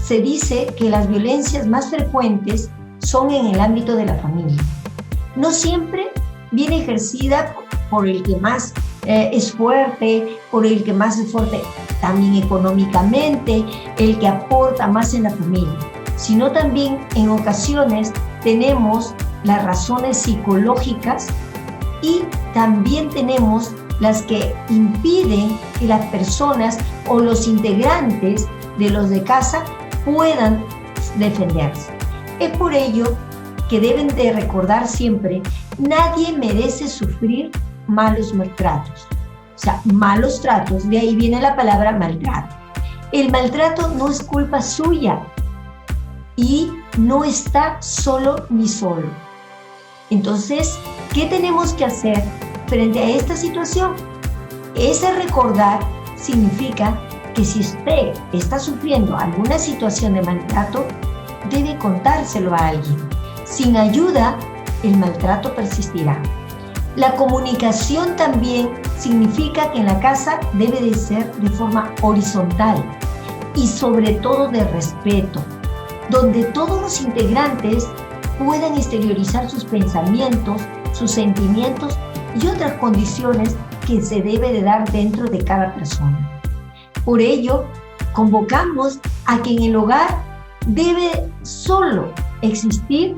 se dice que las violencias más frecuentes son en el ámbito de la familia. No siempre viene ejercida por el que más es fuerte, por el que más es fuerte también económicamente, el que aporta más en la familia, sino también en ocasiones tenemos las razones psicológicas y también tenemos las que impiden que las personas o los integrantes de los de casa puedan defenderse. Es por ello que deben de recordar siempre, nadie merece sufrir malos maltratos. O sea, malos tratos, de ahí viene la palabra maltrato. El maltrato no es culpa suya y no está solo ni solo. Entonces, ¿qué tenemos que hacer frente a esta situación? Ese recordar significa que si usted está sufriendo alguna situación de maltrato, debe contárselo a alguien. Sin ayuda, el maltrato persistirá. La comunicación también significa que en la casa debe de ser de forma horizontal y sobre todo de respeto, donde todos los integrantes puedan exteriorizar sus pensamientos, sus sentimientos y otras condiciones que se debe de dar dentro de cada persona. Por ello, convocamos a que en el hogar debe solo existir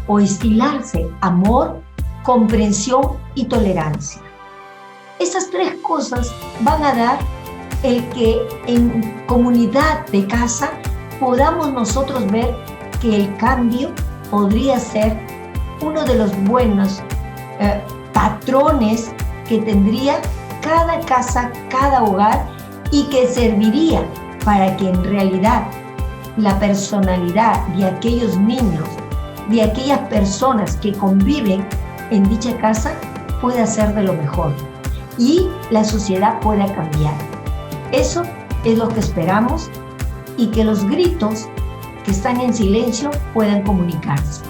o estilarse amor, comprensión y tolerancia. Estas tres cosas van a dar el que en comunidad de casa podamos nosotros ver que el cambio podría ser uno de los buenos patrones que tendría cada casa, cada hogar y que serviría para que en realidad la personalidad de aquellos niños, de aquellas personas que conviven en dicha casa pueda ser de lo mejor y la sociedad pueda cambiar. Eso es lo que esperamos y que los gritos que están en silencio puedan comunicarse.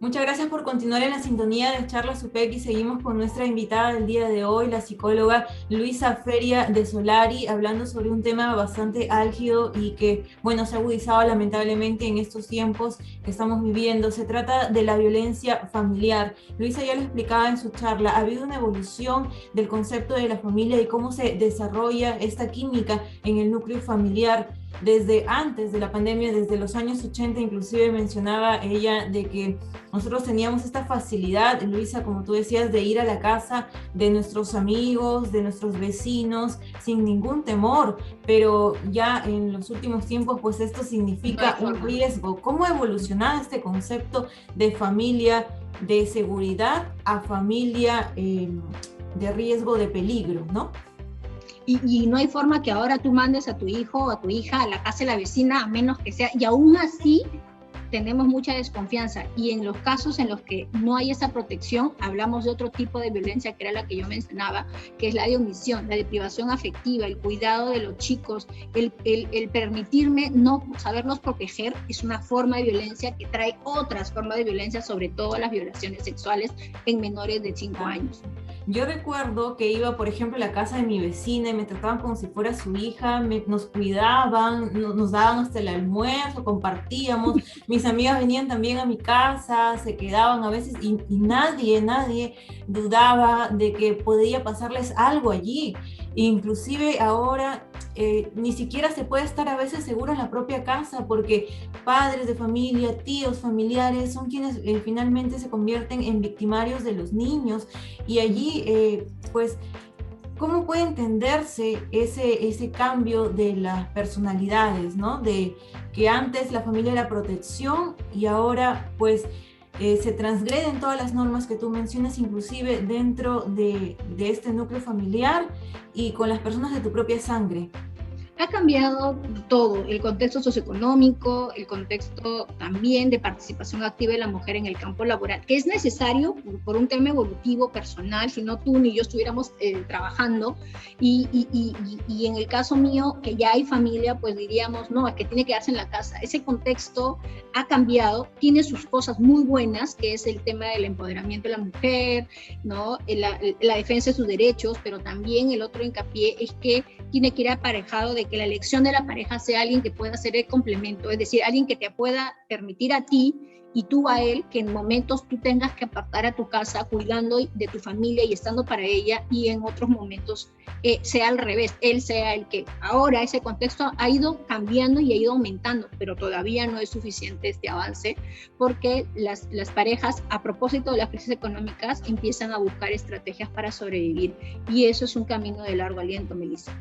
Muchas gracias por continuar en la sintonía de Charlas UPEC y seguimos con nuestra invitada del día de hoy, la psicóloga Luisa Feria de Solari, hablando sobre un tema bastante álgido y que, bueno, se ha agudizado lamentablemente en estos tiempos que estamos viviendo. Se trata de la violencia familiar. Luisa ya lo explicaba en su charla, ha habido una evolución del concepto de la familia y cómo se desarrolla esta química en el núcleo familiar. Desde antes de la pandemia, desde los años 80, inclusive mencionaba ella de que nosotros teníamos esta facilidad, Luisa, como tú decías, de ir a la casa de nuestros amigos, de nuestros vecinos, sin ningún temor, pero ya en los últimos tiempos, pues esto significa un riesgo. ¿Cómo ha evolucionado este concepto de familia de seguridad a familia de riesgo, de peligro, ¿no? Y no hay forma que ahora tú mandes a tu hijo o a tu hija a la casa de la vecina, a menos que sea, y aún así tenemos mucha desconfianza, y en los casos en los que no hay esa protección, hablamos de otro tipo de violencia que era la que yo mencionaba, que es la de omisión, la de privación afectiva, el cuidado de los chicos, el permitirme no saberlos proteger, es una forma de violencia que trae otras formas de violencia, sobre todo las violaciones sexuales en menores de 5 años. Yo recuerdo que iba, por ejemplo, a la casa de mi vecina y me trataban como si fuera su hija, nos cuidaban, nos daban hasta el almuerzo, compartíamos. Mis amigas venían también a mi casa, se quedaban a veces y nadie dudaba de que podía pasarles algo allí. Inclusive ahora ni siquiera se puede estar a veces seguro en la propia casa porque padres de familia, tíos, familiares son quienes finalmente se convierten en victimarios de los niños y allí pues ¿cómo puede entenderse ese cambio de las personalidades, ¿no? De que antes la familia era protección y ahora pues se transgreden todas las normas que tú mencionas, inclusive dentro de este núcleo familiar y con las personas de tu propia sangre. Ha cambiado todo, el contexto socioeconómico, el contexto también de participación activa de la mujer en el campo laboral, que es necesario por un tema evolutivo personal, si no tú ni yo estuviéramos trabajando, y en el caso mío, que ya hay familia, pues diríamos, no, es que tiene que quedarse en la casa. Ese contexto ha cambiado, tiene sus cosas muy buenas, que es el tema del empoderamiento de la mujer, ¿no? La defensa de sus derechos, pero también el otro hincapié es que tiene que ir aparejado de que la elección de la pareja sea alguien que pueda ser el complemento, es decir, alguien que te pueda permitir a ti y tú a él que en momentos tú tengas que apartar a tu casa cuidando de tu familia y estando para ella, y en otros momentos sea al revés, él sea el que. Ahora ese contexto ha ido cambiando y ha ido aumentando, pero todavía no es suficiente este avance, porque las parejas, a propósito de las crisis económicas, empiezan a buscar estrategias para sobrevivir, y eso es un camino de largo aliento, Melissa.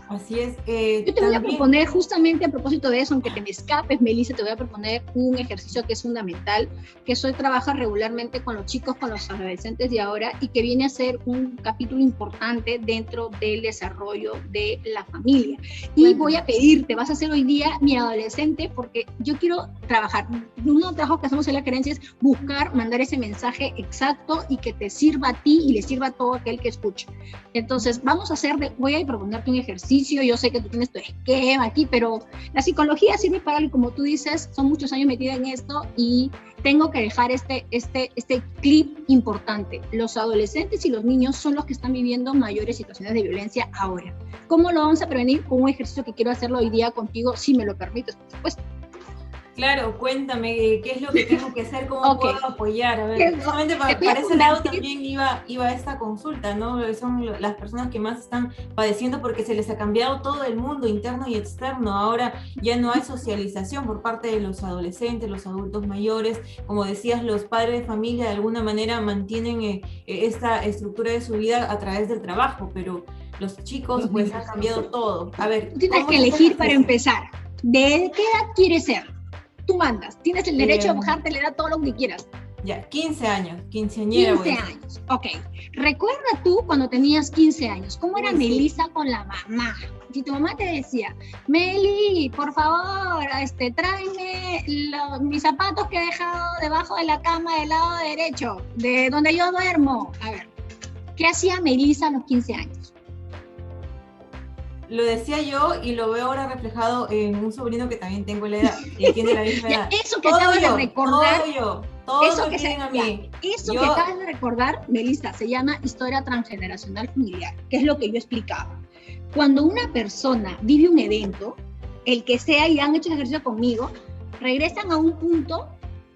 Así es. Yo te voy a proponer, justamente a propósito de eso, aunque te me escapes, Melissa, te voy a proponer un ejercicio que es fundamental, que soy trabaja regularmente con los chicos, con los adolescentes de ahora, y que viene a ser un capítulo importante dentro del desarrollo de la familia. Y voy a pedirte, vas a ser hoy día mi adolescente, porque yo quiero trabajar. Uno de los trabajos que hacemos en la gerencia es buscar, mandar ese mensaje exacto y que te sirva a ti y le sirva a todo aquel que escuche. Entonces, voy a proponerte un ejercicio. Yo sé que tú tienes tu esquema aquí, pero la psicología sirve para algo, como tú dices, son muchos años metida en esto y tengo que dejar este clip importante. Los adolescentes y los niños son los que están viviendo mayores situaciones de violencia ahora. ¿Cómo lo vamos a prevenir? Con un ejercicio que quiero hacerlo hoy día contigo, si me lo permites, por supuesto. Claro, cuéntame qué es lo que tengo que hacer, cómo puedo apoyar. A ver, justamente para ese lado también iba esta consulta, ¿no? Son las personas que más están padeciendo porque se les ha cambiado todo el mundo, interno y externo. Ahora ya no hay socialización por parte de los adolescentes, los adultos mayores. Como decías, los padres de familia de alguna manera mantienen esta estructura de su vida a través del trabajo, pero los chicos pues han cambiado todo. A ver, tú tienes que elegir para empezar. ¿De qué edad quieres ser? Tú mandas, tienes el derecho a bajarte la edad todo lo que quieras. Ya, 15 años, quinceañera. 15 años, ok. Recuerda tú cuando tenías 15 años, ¿cómo era Melissa con la mamá? Si tu mamá te decía, Meli, por favor, tráeme mis zapatos que he dejado debajo de la cama del lado derecho, de donde yo duermo. A ver, ¿qué hacía Melissa a los 15 años? Lo decía yo y lo veo ahora reflejado en un sobrino que también tengo la edad, y tiene la misma edad. Eso que acabas de recordar. Todo me piden a mí. Eso que acabas de recordar, Melissa, se llama historia transgeneracional familiar, que es lo que yo explicaba. Cuando una persona vive un evento, el que sea, y han hecho ejercicio conmigo, regresan a un punto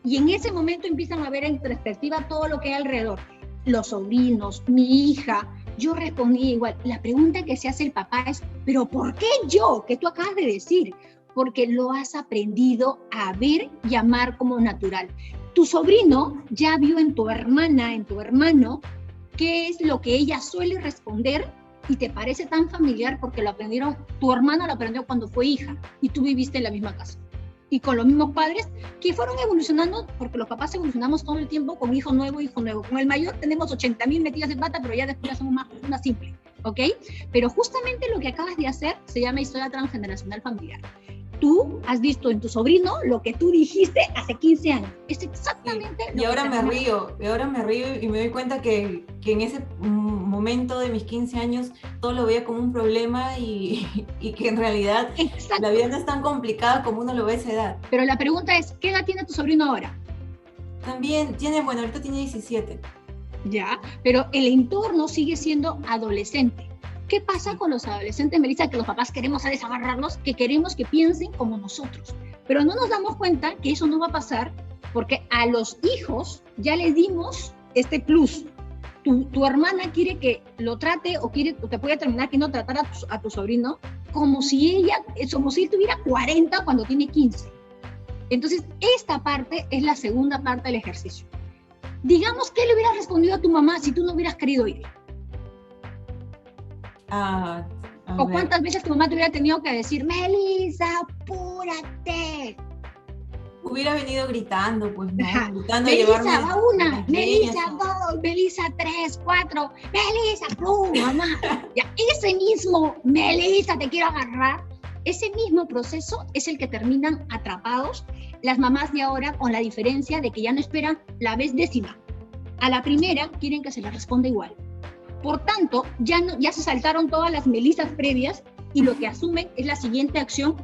y en ese momento empiezan a ver en perspectiva todo lo que hay alrededor. Los sobrinos, mi hija. Yo respondí igual. La pregunta que se hace el papá es, ¿pero por qué yo? Que tú acabas de decir. Porque lo has aprendido a ver y amar como natural. Tu sobrino ya vio en tu hermana, en tu hermano, qué es lo que ella suele responder y te parece tan familiar porque tu hermana lo aprendió cuando fue hija y tú viviste en la misma casa. Y con los mismos padres que fueron evolucionando, porque los papás evolucionamos todo el tiempo con hijo nuevo. Con el mayor tenemos 80,000 metidas en pata, pero ya después somos más una simple, ¿ok? Pero justamente lo que acabas de hacer se llama historia transgeneracional familiar. Tú has visto en tu sobrino lo que tú dijiste hace 15 años. Es exactamente lo que... Y ahora me río y me doy cuenta que en ese momento de mis 15 años todo lo veía como un problema y que en realidad la vida no es tan complicada como uno lo ve a esa edad. Pero la pregunta es, ¿qué edad tiene tu sobrino ahora? También ahorita tiene 17. Ya, pero el entorno sigue siendo adolescente. ¿Qué pasa con los adolescentes, Melissa? Que los papás queremos desamarrarlos, que queremos que piensen como nosotros. Pero no nos damos cuenta que eso no va a pasar porque a los hijos ya les dimos este plus. Tu hermana quiere que lo trate o te puede terminar queriendo tratar a tu sobrino como si él tuviera 40 cuando tiene 15. Entonces, esta parte es la segunda parte del ejercicio. Digamos, ¿qué le hubieras respondido a tu mamá si tú no hubieras querido ir? ¿O cuántas veces tu mamá te hubiera tenido que decir, Melissa, apúrate? Hubiera venido gritando, pues, ¿no? Ajá. Gritando, Melissa, llevarme va una, las Melissa, leñas. 2, Melissa, 3, 4, Melissa, ¡pum! Mamá. Ya, ese mismo, Melissa, te quiero agarrar, ese mismo proceso es el que terminan atrapados las mamás de ahora, con la diferencia de que ya no esperan la vez décima. A la primera quieren que se les responda igual. Por tanto, ya se saltaron todas las Melissas previas y lo que asumen es la siguiente acción,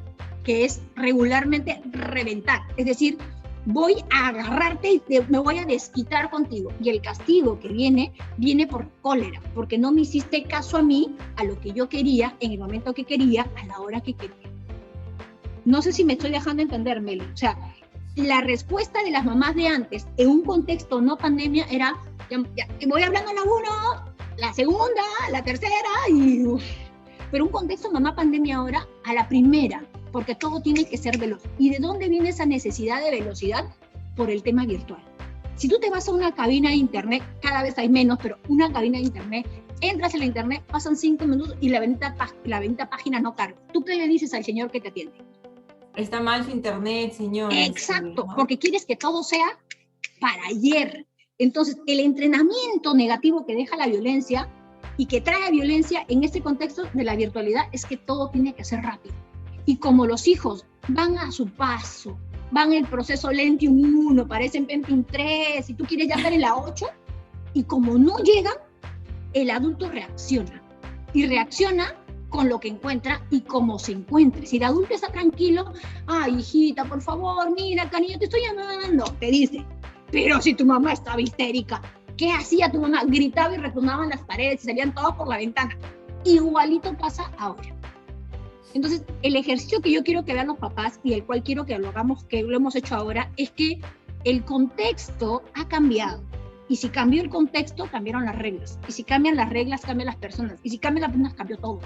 que es regularmente reventar. Es decir, voy a agarrarte y me voy a desquitar contigo. Y el castigo que viene por cólera, porque no me hiciste caso a mí, a lo que yo quería, en el momento que quería, a la hora que quería. No sé si me estoy dejando entender, Meli. O sea, la respuesta de las mamás de antes, en un contexto no pandemia, era, ya, voy hablando a la 1, la segunda, la tercera, y uf. Pero un contexto mamá pandemia ahora, a la primera, porque todo tiene que ser veloz. ¿Y de dónde viene esa necesidad de velocidad? Por el tema virtual. Si tú te vas a una cabina de internet, cada vez hay menos, pero una cabina de internet, entras en la internet, pasan 5 minutos y la bendita página no carga. ¿Tú qué le dices al señor que te atiende? Está mal su internet, señor. Exacto, ¿no? porque quieres que todo sea para ayer. Entonces, el entrenamiento negativo que deja la violencia y que trae violencia en este contexto de la virtualidad es que todo tiene que ser rápido. Y como los hijos van a su paso, van el proceso Lentium 1, parecen Pentium 3, y tú quieres ya estar en la 8, y como no llegan, el adulto reacciona. Y reacciona con lo que encuentra y cómo se encuentre. Si el adulto está tranquilo, ay, hijita, por favor, mira, cariño, te estoy llamando, te dice. Pero si tu mamá estaba histérica, ¿qué hacía tu mamá? Gritaba y retunaban las paredes y salían todos por la ventana. Igualito pasa ahora. Entonces, el ejercicio que yo quiero que vean los papás y el cual quiero que lo hagamos, que lo hemos hecho ahora, es que el contexto ha cambiado. Y si cambió el contexto, cambiaron las reglas. Y si cambian las reglas, cambian las personas. Y si cambian las personas, cambió todo.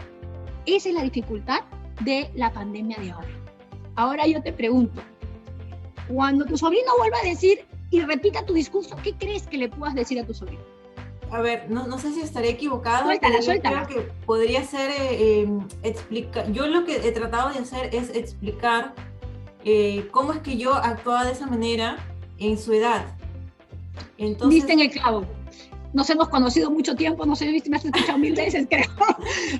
Esa es la dificultad de la pandemia de ahora. Ahora yo te pregunto, cuando tu sobrino vuelva a decir y repita tu discurso, ¿qué crees que le puedas decir a tu sobrino? A ver, no sé si estaré equivocada. Suéltala. Creo que podría ser explicar. Yo lo que he tratado de hacer es explicar cómo es que yo actuaba de esa manera en su edad. Entonces, diste en el clavo. Nos hemos conocido mucho tiempo, no sé si me has escuchado 1000 veces, creo,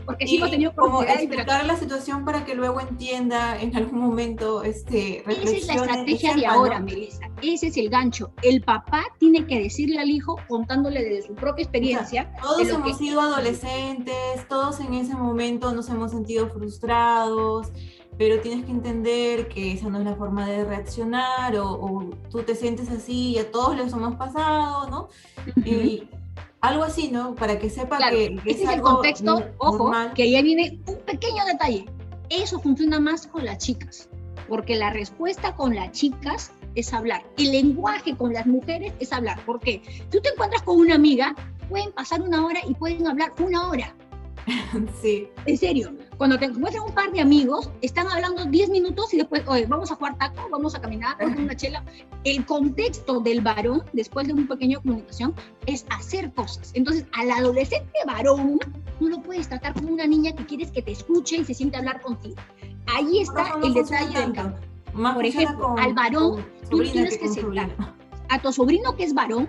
porque sí hemos tenido como oportunidad. explicar la situación para que luego entienda en algún momento, reflexione. Esa es la estrategia de ahora, ¿no? Melissa, ese es el gancho. El papá tiene que decirle al hijo, contándole desde su propia experiencia. O sea, todos hemos sido adolescentes, todos en ese momento nos hemos sentido frustrados, pero tienes que entender que esa no es la forma de reaccionar, o tú te sientes así y a todos les hemos pasado, ¿no? Y algo así, ¿no? Para que sepa claro, que ese es el contexto, ojo, que ahí viene un pequeño detalle. Eso funciona más con las chicas, porque la respuesta con las chicas es hablar. El lenguaje con las mujeres es hablar. ¿Por qué? Tú te encuentras con una amiga, pueden pasar 1 hora y pueden hablar 1 hora. Sí. En serio, cuando te encuentras un par de amigos, están hablando 10 minutos y después, oye, vamos a jugar taco, vamos a caminar, vamos a una chela. El contexto del varón, después de un pequeño comunicación, es hacer cosas. Entonces, al adolescente varón, no lo puedes tratar como una niña que quieres que te escuche y se siente a hablar contigo. Ahí está el detalle del campo. Por ejemplo, al varón, tú tienes que sentar. A tu sobrino que es varón,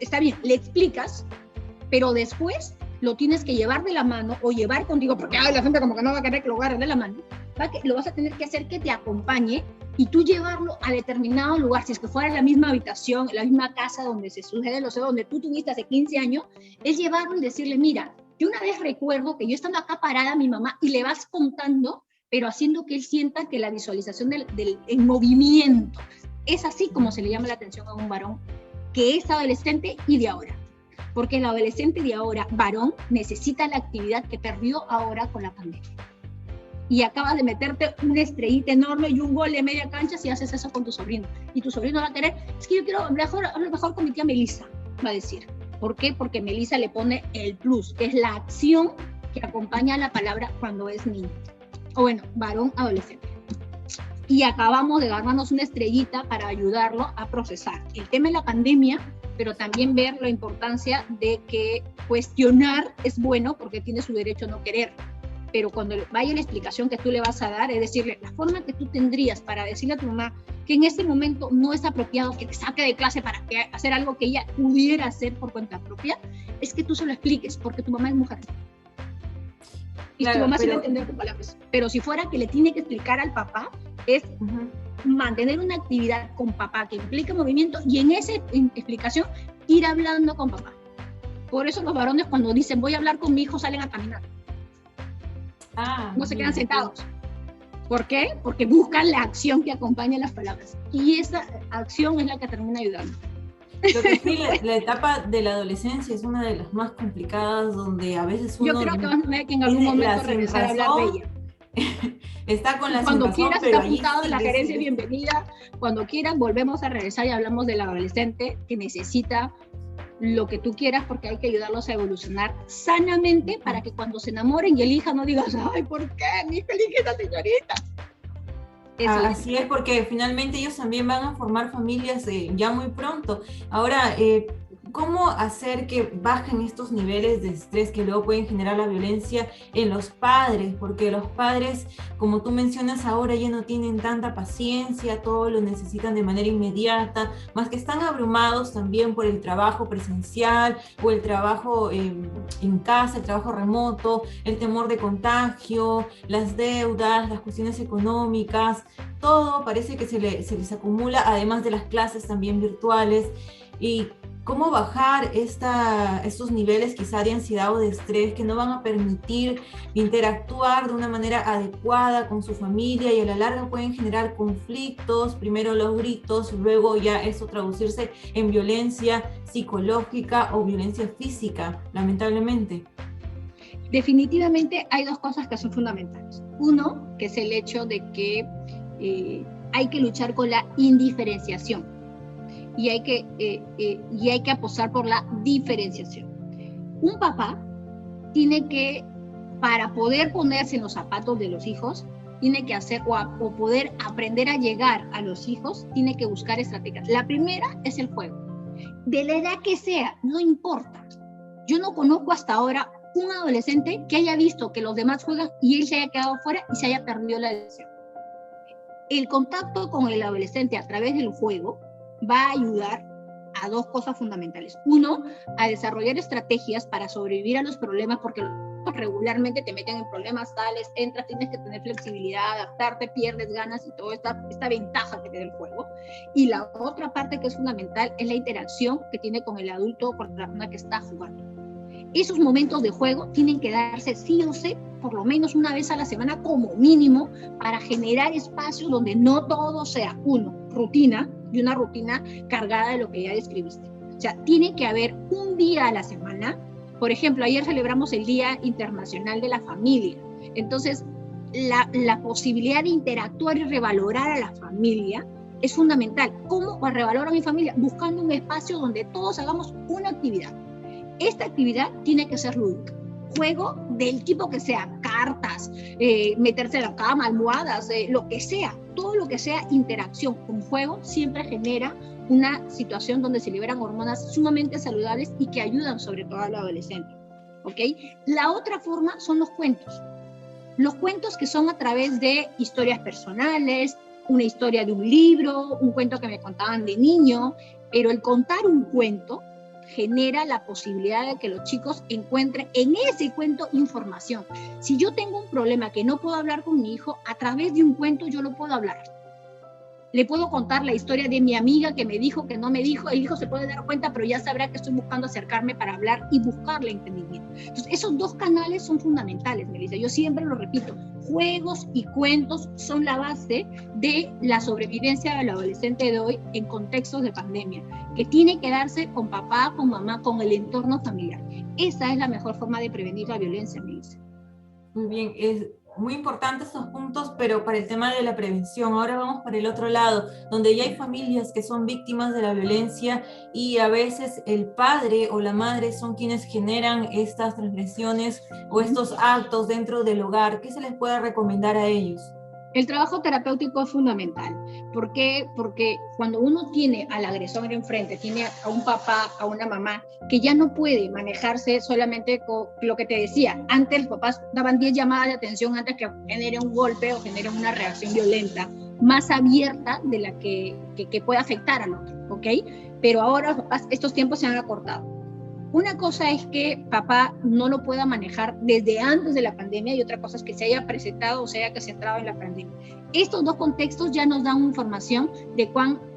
está bien, le explicas, pero después lo tienes que llevar de la mano o llevar contigo, porque la gente como que no va a querer que lo agarren de la mano, lo vas a tener que hacer que te acompañe y tú llevarlo a determinado lugar. Si es que fuera en la misma habitación, en la misma casa donde se sucede lo sé, donde tú tuviste hace 15 años, es llevarlo y decirle, mira, yo una vez recuerdo que yo estando acá parada a mi mamá y le vas contando, pero haciendo que él sienta que la visualización del movimiento es así como se le llama la atención a un varón que es adolescente y de ahora. Porque el adolescente de ahora, varón, necesita la actividad que perdió ahora con la pandemia. Y acabas de meterte una estrellita enorme y un gol de media cancha si haces eso con tu sobrino. Y tu sobrino va a querer, es que yo quiero mejor con mi tía Melissa, va a decir. ¿Por qué? Porque Melissa le pone el plus, que es la acción que acompaña a la palabra cuando es niño. O bueno, varón, adolescente. Y acabamos de ganarnos una estrellita para ayudarlo a procesar el tema de la pandemia, pero también ver la importancia de que cuestionar es bueno porque tiene su derecho a no querer. pero cuando vaya la explicación que tú le vas a dar, es decirle, la forma que tú tendrías para decirle a tu mamá que en este momento no es apropiado que te saque de clase para hacer algo que ella pudiera hacer por cuenta propia, es que tú se lo expliques, porque tu mamá es mujer. Y claro, tu mamá se va a entender con palabras. Pero si fuera que le tiene que explicar al papá, es mantener una actividad con papá que implique movimiento y en esa explicación ir hablando con papá. Por eso los varones cuando dicen voy a hablar con mi hijo salen a caminar. No se quedan sentados. ¿Por qué? Porque buscan la acción que acompaña las palabras. Y esa acción es la que termina ayudando. Lo que sí, la etapa de la adolescencia es una de las más complicadas, donde a veces uno... Yo creo que vamos a tener que en algún momento regresar a hablar de ella. Está con la cuando razón, quieras, pero está apuntado en la gerencia, bienvenida. Cuando quieras, volvemos a regresar y hablamos del adolescente que necesita lo que tú quieras, porque hay que ayudarlos a evolucionar sanamente para que cuando se enamoren y elijan no digas, ay, ¿por qué? Mi hija elige esta señorita. Así es, porque finalmente ellos también van a formar familias ya muy pronto. Ahora, ¿cómo hacer que bajen estos niveles de estrés que luego pueden generar la violencia en los padres? Porque los padres, como tú mencionas ahora, ya no tienen tanta paciencia, todo lo necesitan de manera inmediata, más que están abrumados también por el trabajo presencial o el trabajo en casa, el trabajo remoto, el temor de contagio, las deudas, las cuestiones económicas, todo parece que se les acumula, además de las clases también virtuales. Y cómo bajar estos niveles quizá de ansiedad o de estrés que no van a permitir interactuar de una manera adecuada con su familia, y a la larga pueden generar conflictos, primero los gritos, luego ya eso traducirse en violencia psicológica o violencia física, lamentablemente. Definitivamente hay dos cosas que son fundamentales. Uno, que es el hecho de que hay que luchar con la indiferenciación. Y hay que apostar por la diferenciación. Un papá tiene que, para poder ponerse en los zapatos de los hijos, tiene que hacer o poder aprender a llegar a los hijos, tiene que buscar estrategias. La primera es el juego. De la edad que sea, no importa. Yo no conozco hasta ahora un adolescente que haya visto que los demás juegan y él se haya quedado fuera y se haya perdido la decisión. El contacto con el adolescente a través del juego va a ayudar a dos cosas fundamentales. Uno, a desarrollar estrategias para sobrevivir a los problemas, porque regularmente te meten en problemas tales, entras, tienes que tener flexibilidad, adaptarte, pierdes ganas y toda esta ventaja que te da el juego. Y la otra parte que es fundamental es la interacción que tiene con el adulto o con la persona que está jugando. Esos momentos de juego tienen que darse sí o sí, por lo menos una vez a la semana como mínimo, para generar espacios donde no todo sea, rutina, y una rutina cargada de lo que ya describiste. O sea, tiene que haber un día a la semana. Por ejemplo, ayer celebramos el Día Internacional de la Familia. Entonces, la posibilidad de interactuar y revalorar a la familia es fundamental. ¿Cómo revaloro a mi familia? Buscando un espacio donde todos hagamos una actividad. Esta actividad tiene que ser lúdica. Juego del tipo que sea, cartas, meterse en la cama, almohadas, lo que sea, todo lo que sea interacción con juego siempre genera una situación donde se liberan hormonas sumamente saludables y que ayudan sobre todo al adolescente. ¿Ok? La otra forma son los cuentos. Los cuentos que son a través de historias personales, una historia de un libro, un cuento que me contaban de niño, pero el contar un cuento genera la posibilidad de que los chicos encuentren en ese cuento información. Si yo tengo un problema que no puedo hablar con mi hijo, a través de un cuento yo lo puedo hablar. Le puedo contar la historia de mi amiga que me dijo, que no me dijo, el hijo se puede dar cuenta, pero ya sabrá que estoy buscando acercarme para hablar y buscarle entendimiento. Entonces, esos dos canales son fundamentales, Melissa. Yo siempre lo repito, juegos y cuentos son la base de la sobrevivencia del adolescente de hoy en contextos de pandemia, que tiene que darse con papá, con mamá, con el entorno familiar. Esa es la mejor forma de prevenir la violencia, Melissa. Muy bien, es muy importante estos puntos, pero para el tema de la prevención. Ahora vamos para el otro lado, donde ya hay familias que son víctimas de la violencia y a veces el padre o la madre son quienes generan estas transgresiones o estos actos dentro del hogar. ¿Qué se les puede recomendar a ellos? El trabajo terapéutico es fundamental. ¿Por qué? Porque cuando uno tiene al agresor enfrente, tiene a un papá, a una mamá, que ya no puede manejarse solamente con lo que te decía. Antes los papás daban 10 llamadas de atención antes que genere un golpe o genere una reacción violenta, más abierta de la que pueda afectar al otro, ¿ok? Pero ahora los papás, estos tiempos se han acortado. Una cosa es que papá no lo pueda manejar desde antes de la pandemia y otra cosa es que se haya presentado o se haya centrado en la pandemia. Estos dos contextos ya nos dan información de cuánta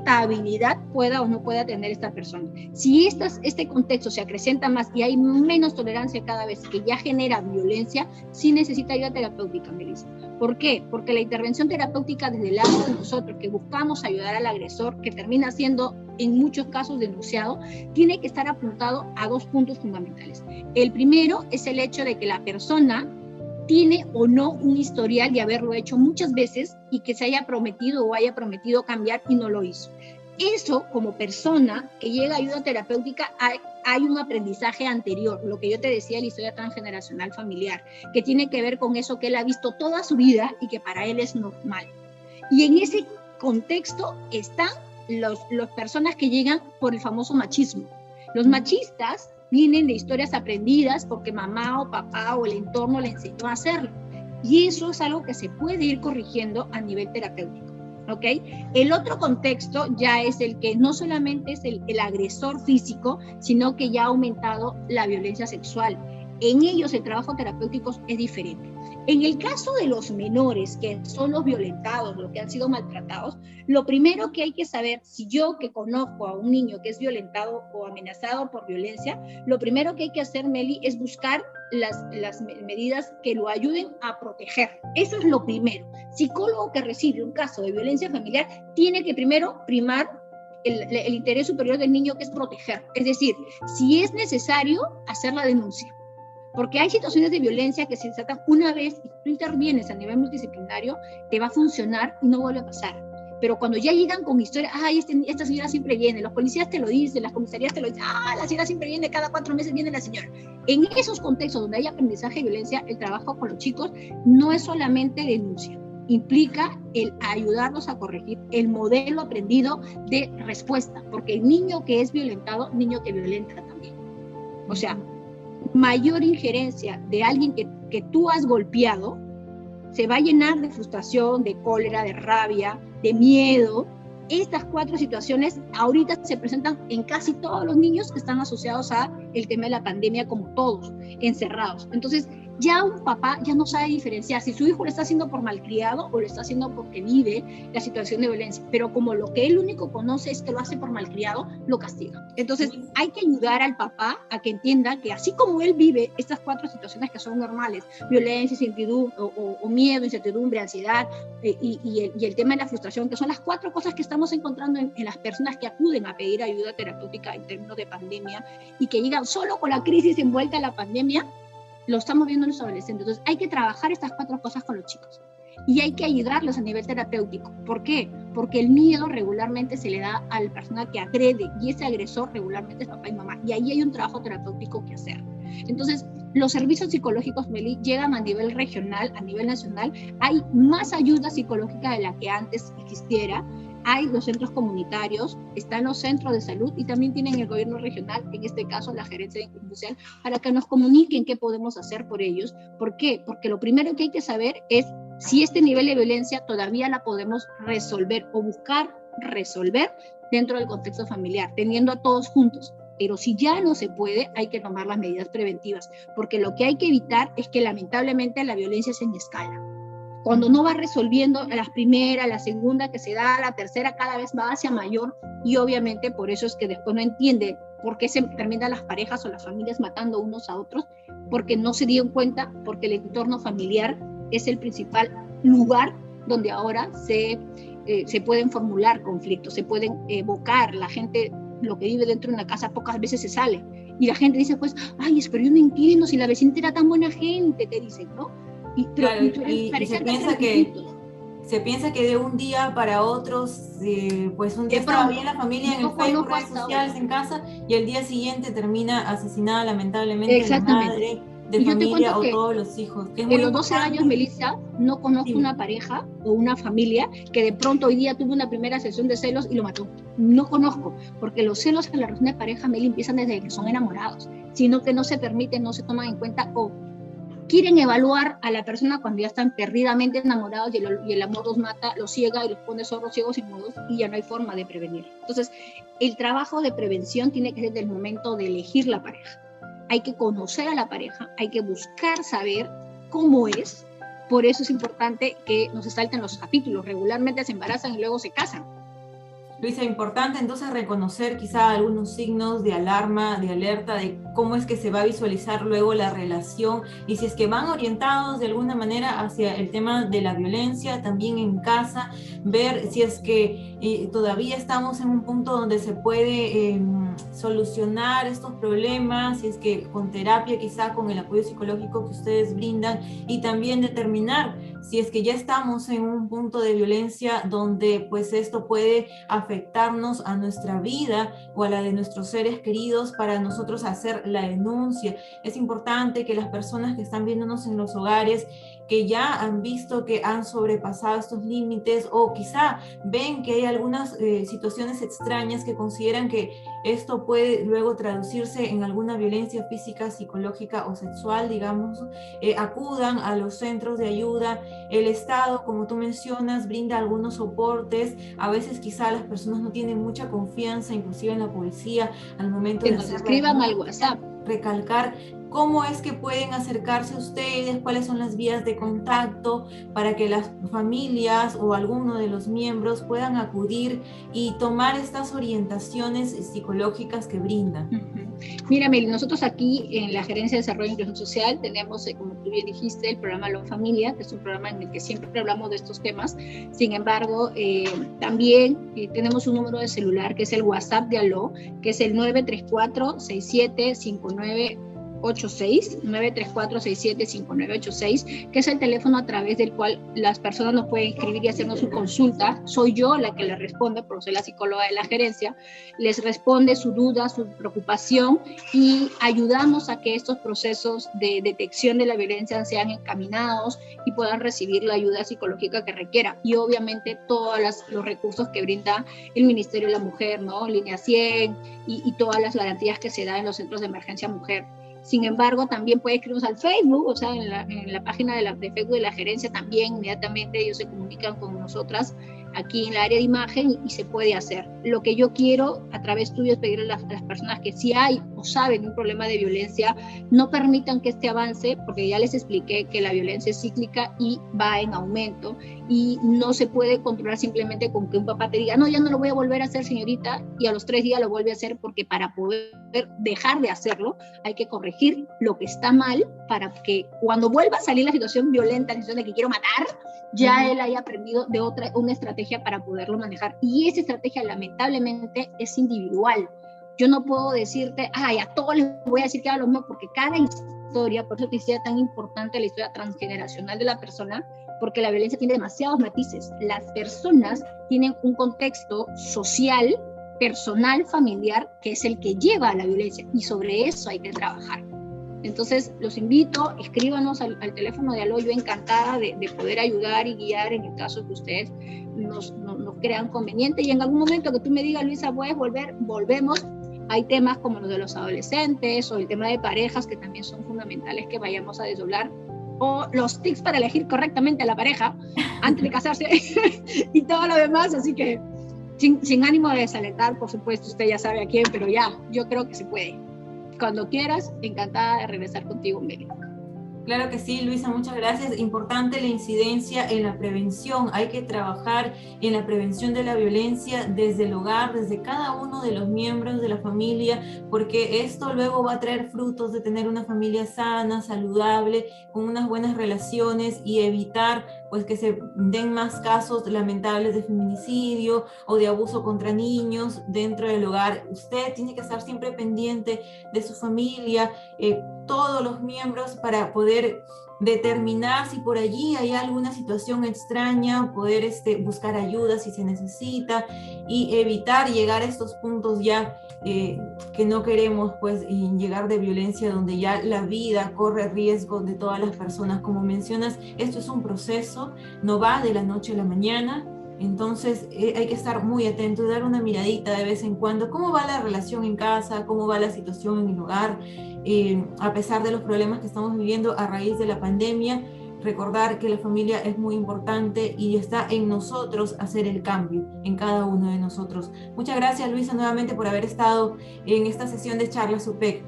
habilidad pueda o no pueda tener esta persona. Si este contexto se acrecenta más y hay menos tolerancia cada vez que ya genera violencia, sí necesita ayuda terapéutica, Melissa. ¿Por qué? Porque la intervención terapéutica desde el lado de nosotros, que buscamos ayudar al agresor, que termina siendo en muchos casos denunciado, tiene que estar apuntado a 2 puntos fundamentales. El primero es el hecho de que la persona tiene o no un historial de haberlo hecho muchas veces y que se haya prometido o haya prometido cambiar y no lo hizo. Eso, como persona que llega a ayuda terapéutica, hay un aprendizaje anterior, lo que yo te decía, la historia transgeneracional familiar, que tiene que ver con eso que él ha visto toda su vida y que para él es normal. Y en ese contexto están las personas que llegan por el famoso machismo. Los machistas vienen de historias aprendidas porque mamá o papá o el entorno le enseñó a hacerlo. Y eso es algo que se puede ir corrigiendo a nivel terapéutico, ¿ok? El otro contexto ya es el que no solamente es el agresor físico, sino que ya ha aumentado la violencia sexual. En ellos el trabajo terapéutico es diferente. En el caso de los menores, que son los violentados, los que han sido maltratados, lo primero que hay que saber, si yo que conozco a un niño que es violentado o amenazado por violencia, lo primero que hay que hacer, Meli, es buscar las medidas que lo ayuden a proteger. Eso es lo primero. Psicólogo que recibe un caso de violencia familiar tiene que primero primar el interés superior del niño, que es proteger. Es decir, si es necesario, hacer la denuncia. Porque hay situaciones de violencia que se desatan una vez y tú intervienes a nivel multidisciplinario, te va a funcionar y no vuelve a pasar. Pero cuando ya llegan con historias, esta señora siempre viene, los policías te lo dicen, las comisarías te lo dicen, la señora siempre viene, cada 4 meses viene la señora. En esos contextos donde hay aprendizaje de violencia, el trabajo con los chicos no es solamente denuncia, implica el ayudarlos a corregir el modelo aprendido de respuesta, porque el niño que es violentado, niño que violenta también. O sea, mayor injerencia de alguien que tú has golpeado, se va a llenar de frustración, de cólera, de rabia, de miedo. Estas 4 situaciones ahorita se presentan en casi todos los niños que están asociados a el tema de la pandemia, como todos, encerrados. Entonces, ya un papá ya no sabe diferenciar si su hijo lo está haciendo por malcriado o lo está haciendo porque vive la situación de violencia, pero como lo que él único conoce es que lo hace por malcriado, lo castiga. Entonces hay que ayudar al papá a que entienda que así como él vive estas 4 situaciones que son normales, violencia, incertidumbre, o miedo, incertidumbre, ansiedad, y el tema de la frustración, que son las 4 cosas que estamos encontrando en las personas que acuden a pedir ayuda terapéutica en términos de pandemia y que llegan solo con la crisis envuelta en la pandemia, lo estamos viendo en los adolescentes. Entonces hay que trabajar estas 4 cosas con los chicos y hay que ayudarlos a nivel terapéutico. ¿Por qué? Porque el miedo regularmente se le da a la persona que agrede y ese agresor regularmente es papá y mamá, y ahí hay un trabajo terapéutico que hacer. Entonces los servicios psicológicos, Meli, llegan a nivel regional, a nivel nacional. Hay más ayuda psicológica de la que antes existiera. Hay los centros comunitarios, están los centros de salud y también tienen el gobierno regional, en este caso la gerencia de inclusión social, para que nos comuniquen qué podemos hacer por ellos. ¿Por qué? Porque lo primero que hay que saber es si este nivel de violencia todavía la podemos resolver o buscar resolver dentro del contexto familiar, teniendo a todos juntos. Pero si ya no se puede, hay que tomar las medidas preventivas, porque lo que hay que evitar es que lamentablemente la violencia es en escala. Cuando no va resolviendo la primera, la segunda que se da, la tercera cada vez va hacia mayor, y obviamente por eso es que después no entiende por qué se terminan las parejas o las familias matando unos a otros, porque no se dieron cuenta, porque el entorno familiar es el principal lugar donde ahora se pueden formular conflictos, se pueden evocar. La gente, lo que vive dentro de una casa pocas veces se sale, y la gente dice, pues, pero yo no entiendo, si la vecina era tan buena gente, te dicen, ¿no? Y se piensa que de un día para otro, pues un día estaba bien la familia en el Facebook, redes sociales, en casa, y el día siguiente termina asesinada lamentablemente la madre, de Y yo te familia cuento o que todos los hijos. Que es en muy los 12 importante. años, Melissa, no conozco Sí. una pareja o una familia que de pronto hoy día tuvo una primera sesión de celos y lo mató. No conozco, porque los celos en la relación de pareja, Mel, empiezan desde que son enamorados, sino que no se permiten, no se toman en cuenta o quieren evaluar a la persona cuando ya están perdidamente enamorados y el amor los mata, los ciega y los pone sordos, ciegos y mudos, y ya no hay forma de prevenir. Entonces, el trabajo de prevención tiene que ser desde el momento de elegir la pareja. Hay que conocer a la pareja, hay que buscar saber cómo es. Por eso es importante que no se salten los capítulos. Regularmente se embarazan y luego se casan. Luisa, importante entonces reconocer quizá algunos signos de alarma, de alerta, de cómo es que se va a visualizar luego la relación y si es que van orientados de alguna manera hacia el tema de la violencia, también en casa, ver si es que todavía estamos en un punto donde se puede solucionar estos problemas, si es que con terapia quizá con el apoyo psicológico que ustedes brindan y también determinar si es que ya estamos en un punto de violencia donde pues esto puede afectarnos a nuestra vida o a la de nuestros seres queridos para nosotros hacer la denuncia. Es importante que las personas que están viéndonos en los hogares, que ya han visto que han sobrepasado estos límites o quizá ven que hay algunas situaciones extrañas que consideran que esto puede luego traducirse en alguna violencia física, psicológica o sexual, digamos, acudan a los centros de ayuda. El Estado, como tú mencionas, brinda algunos soportes. A veces quizá las personas no tienen mucha confianza, inclusive en la policía, al momento Que de nos hacer escriban la al WhatsApp. recalcar cómo es que pueden acercarse a ustedes, cuáles son las vías de contacto para que las familias o alguno de los miembros puedan acudir y tomar estas orientaciones psicológicas que brindan. Mira, Meli, nosotros aquí en la Gerencia de Desarrollo e Inclusión Social tenemos, como tú bien dijiste, el programa La Familia, que es un programa en el que siempre hablamos de estos temas. Sin embargo, también tenemos un número de celular que es el WhatsApp de ALO, que es el 934-675986, 934-675986, que es el teléfono a través del cual las personas nos pueden escribir y hacernos su consulta. Soy yo la que les responde, porque soy la psicóloga de la gerencia, les responde su duda, su preocupación y ayudamos a que estos procesos de detección de la violencia sean encaminados y puedan recibir la ayuda psicológica que requiera. Y obviamente todos los recursos que brinda el Ministerio de la Mujer, ¿no? Línea 100 y todas las garantías que se dan en los centros de emergencia mujer. Sin embargo, también puede escribirnos al Facebook, o sea, en la página de Facebook de la gerencia también, inmediatamente ellos se comunican con nosotras aquí en el área de imagen y se puede hacer. Lo que yo quiero a través tuyo es pedirle a las personas que si hay o saben un problema de violencia, no permitan que este avance, porque ya les expliqué que la violencia es cíclica y va en aumento y no se puede controlar simplemente con que un papá te diga, no, ya no lo voy a volver a hacer, señorita, y a los 3 días lo vuelve a hacer, porque para poder dejar de hacerlo hay que corregir lo que está mal para que cuando vuelva a salir la situación violenta, la situación de que quiero matar, ya él haya aprendido de una estrategia para poderlo manejar. Y esa estrategia lamentablemente es individual. Yo no puedo decirte, ay, a todos les voy a decir que haga lo mismo, porque cada historia, por eso te decía tan importante la historia transgeneracional de la persona, porque la violencia tiene demasiados matices. Las personas tienen un contexto social, personal, familiar, que es el que lleva a la violencia, y sobre eso hay que trabajar. Entonces, los invito, escríbanos al teléfono de ALO, yo encantada de poder ayudar y guiar en el caso que ustedes nos crean conveniente, y en algún momento que tú me digas, Luisa, ¿puedes volver? Volvemos. Hay temas como los de los adolescentes o el tema de parejas que también son fundamentales que vayamos a desdoblar, o los tips para elegir correctamente a la pareja antes de casarse y todo lo demás, así que sin ánimo de desalentar, por supuesto, usted ya sabe a quién, pero ya, yo creo que se puede. Cuando quieras, encantada de regresar contigo, Meli. Claro que sí, Luisa, muchas gracias. Importante la incidencia en la prevención. Hay que trabajar en la prevención de la violencia desde el hogar, desde cada uno de los miembros de la familia, porque esto luego va a traer frutos de tener una familia sana, saludable, con unas buenas relaciones y evitar pues que se den más casos lamentables de feminicidio o de abuso contra niños dentro del hogar. Usted tiene que estar siempre pendiente de su familia, todos los miembros, para poder determinar si por allí hay alguna situación extraña, poder buscar ayuda si se necesita y evitar llegar a estos puntos ya que no queremos, pues, llegar de violencia donde ya la vida corre riesgo de todas las personas. Como mencionas, esto es un proceso, no va de la noche a la mañana. Entonces hay que estar muy atento, dar una miradita de vez en cuando, cómo va la relación en casa, cómo va la situación en el hogar, a pesar de los problemas que estamos viviendo a raíz de la pandemia. Recordar que la familia es muy importante y está en nosotros hacer el cambio, en cada uno de nosotros. Muchas gracias, Luisa, nuevamente por haber estado en esta sesión de Charlas UPEC.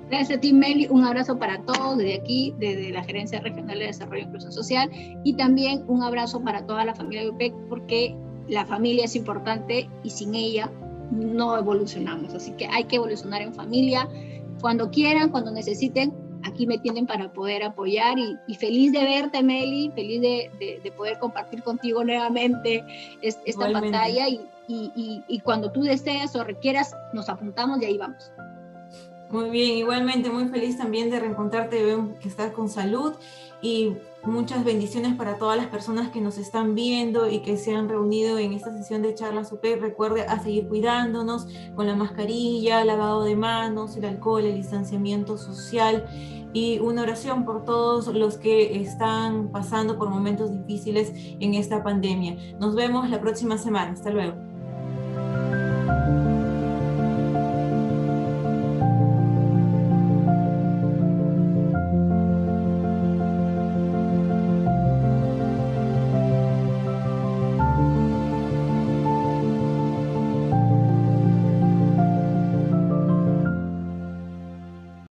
Gracias a ti, Meli. Un abrazo para todos desde aquí, desde la Gerencia Regional de Desarrollo e Inclusión Social, y también un abrazo para toda la familia de UPEC, porque la familia es importante y sin ella no evolucionamos. Así que hay que evolucionar en familia. Cuando quieran, cuando necesiten, aquí me tienen para poder apoyar, y feliz de verte, Meli, feliz de poder compartir contigo nuevamente esta pantalla, y cuando tú desees o requieras, nos apuntamos y ahí vamos. Muy bien, igualmente muy feliz también de reencontrarte, veo que estás con salud, y muchas bendiciones para todas las personas que nos están viendo y que se han reunido en esta sesión de Charlas UPEC. Recuerde a seguir cuidándonos con la mascarilla, lavado de manos, el alcohol, el distanciamiento social, y una oración por todos los que están pasando por momentos difíciles en esta pandemia. Nos vemos la próxima semana. Hasta luego.